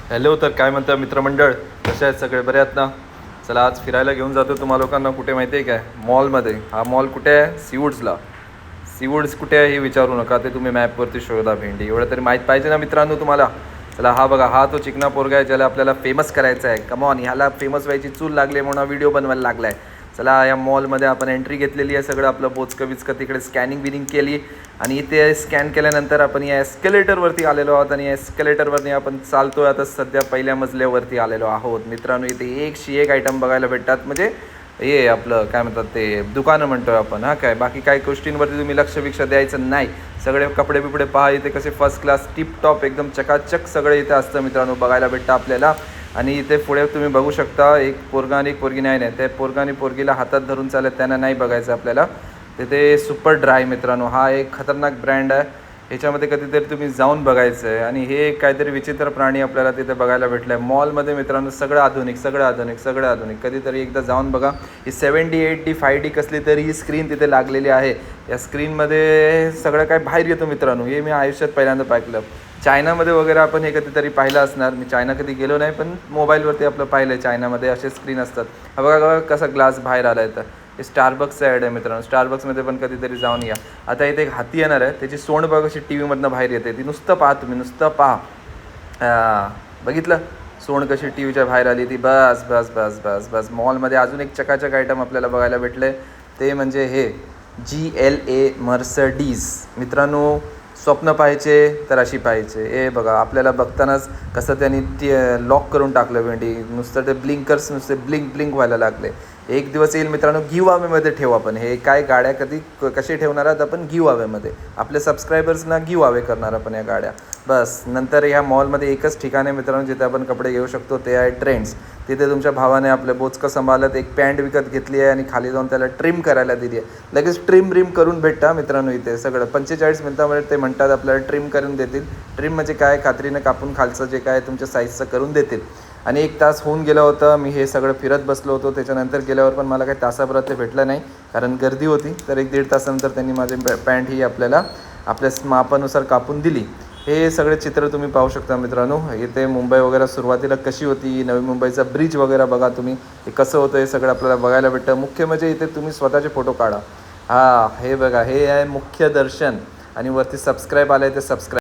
Hello, तर काय म्हणतं मित्रमंडळ, कसे आहेत सगळे, बरे आहेत ना? चला आज फिरायला घेऊन जातो तुम्हा लोकांना. कुठे माहिती आहे काय? मॉलमध्ये. हा मॉल कुठे आहे? सीवूड्सला. सीवूड्स कुठे आहे हे विचारू नका, ते तुम्ही मॅपवरती शोधा. भेंडी एवढं तरी माहीत पाहिजे ना मित्रांनो तुम्हाला. चला हा बघा, हा तो चिकना पोरगा आहे ज्याला आपल्याला फेमस करायचा आहे. कमॉन, ह्याला फेमस व्हायची चूल लागली म्हणून व्हिडिओ बनवायला लागला आहे. चला या मॉलमध्ये आपण एंट्री घेतलेली आहे. सगळं आपलं बोचकं बिचकं तिकडे स्कॅनिंग बिनिंग केली आणि इथे स्कॅन केल्यानंतर आपण या एस्केलेटरवरती आलेलो आहोत आणि एस्केलेटरवरती आपण चालतोय. आता सध्या पहिल्या मजल्यावरती आलेलो आहोत मित्रांनो. इथे एकशी एक आयटम बघायला भेटतात. म्हणजे हे आपलं काय म्हणतात ते दुकानं म्हणतोय आपण. हा काय बाकी काही गोष्टींवरती तुम्ही लक्ष द्यायचं नाही. सगळे कपडे बिपडे पहा इथे कसे फर्स्ट क्लास टिप टॉप एकदम चकाचक सगळे इथे असतं मित्रांनो, बघायला भेटतं आपल्याला. आणि इथे पुढे तुम्ही बघू शकता एक पोरगा आणि एक पोरगी. नाही, त्या पोरगा आणि पोरगीला हातात धरून चालत, त्यांना नाही बघायचं आपल्याला. तिथे सुपर ड्राय मित्रांनो, हा एक खतरनाक ब्रँड आहे. ह्याच्यामध्ये कधीतरी तुम्ही जाऊन बघायचं आहे. आणि हे काहीतरी विचित्र प्राणी आपल्याला तिथे बघायला भेटलं आहे मॉलमध्ये मित्रांनो. सगळं आधुनिक. कधीतरी एकदा जाऊन बघा. ही 78D 5D कसली तरी ही स्क्रीन तिथे लागलेली आहे. या स्क्रीनमध्ये सगळं काय बाहेर येतं मित्रांनो. हे मी आयुष्यात पहिल्यांदा पाहिलं. चायनामध्ये वगैरे आपण हे कधीतरी पाहिलं असणार. मी चायना कधी गेलो नाही, पण मोबाईलवरती आपलं पाहिलं आहे. चायनामध्ये असे स्क्रीन असतात. हा बघा कसा ग्लास बाहेर आला आहे. तर हे स्टारबक्सचं ॲड आहे मित्रांनो. स्टारबक्समध्ये पण कधीतरी जाऊन या. आता इथे एक हाती येणार आहे, त्याची सोंड बघ अशी टी व्हीमधनं बाहेर येते. ती नुसतं पहा तुम्ही, नुसतं पहा. बघितलं सोंड कशी टी व्हीच्या बाहेर आली ती. बस. मॉलमध्ये अजून एक चकाचक आयटम आपल्याला बघायला भेटले, ते म्हणजे हे GLA मर्सडीज मित्रांनो. स्वप्न पाहायचे तर अशी पाहायचे. हे बघा आपल्याला बघतानाच कसं त्यांनी ती लॉक करून टाकलं भेंडी. नुसतं ते ब्लिंकर्स नुसते ब्लिंक व्हायला लागले. एक दिवस येईल मित्रांनो, गिव अवेमध्ये ठेवू आपण. हे काय गाड्या कशी ठेवणार आहात आपण? गिव अवेमध्ये. आपल्या सबस्क्रायबर्सना गिव अवे करणार आपण या गाड्या. बस. नंतर ह्या मॉलमध्ये एकच ठिकाण आहे मित्रांनो जिथे आपण कपडे घेऊ शकतो, ते आहे ट्रेंड्स. तिथे तुमच्या भावाने आपलं बोचकं सांभाळत एक पॅन्ट विकत घेतली आहे आणि खाली जाऊन त्याला ट्रिम करायला दिली आहे. लगेच ट्रिम करून भेटता मित्रांनो इथे सगळं. 45 मिनिटामध्ये ते म्हणतात आपल्याला ट्रिम करून देतील. ट्रिम म्हणजे काय? कात्रीनं कापून खालचं जे काय तुमच्या साईजचं करून देतील. आणि 1 तास होऊन गेलं होतं, मी हे सगळं फिरत बसलो होतो. त्याच्यानंतर गेल्यावर पण मला काही तासाभरात ते भेटलं नाही, कारण गर्दी होती. तर 1-1.5 तासानंतर त्यांनी माझी पॅन्ट ही आपल्याला आपल्या मापानुसार कापून दिली. हे सगळे चित्र तुम्ही पाहू शकता मित्रांनो. इथे मुंबई वगैरे सुरुवातीला कशी होती, नवी मुंबईचा ब्रिज वगैरे बघा तुम्ही, हे कसं होतं हे सगळं आपल्याला बघायला भेटतं. मुख्य म्हणजे इथे तुम्ही स्वतःचे फोटो काढा. हे बघा, हे आहे मुख्य दर्शन. आणि वरती सबस्क्राईब आलं आहे, ते सबस्क्राईब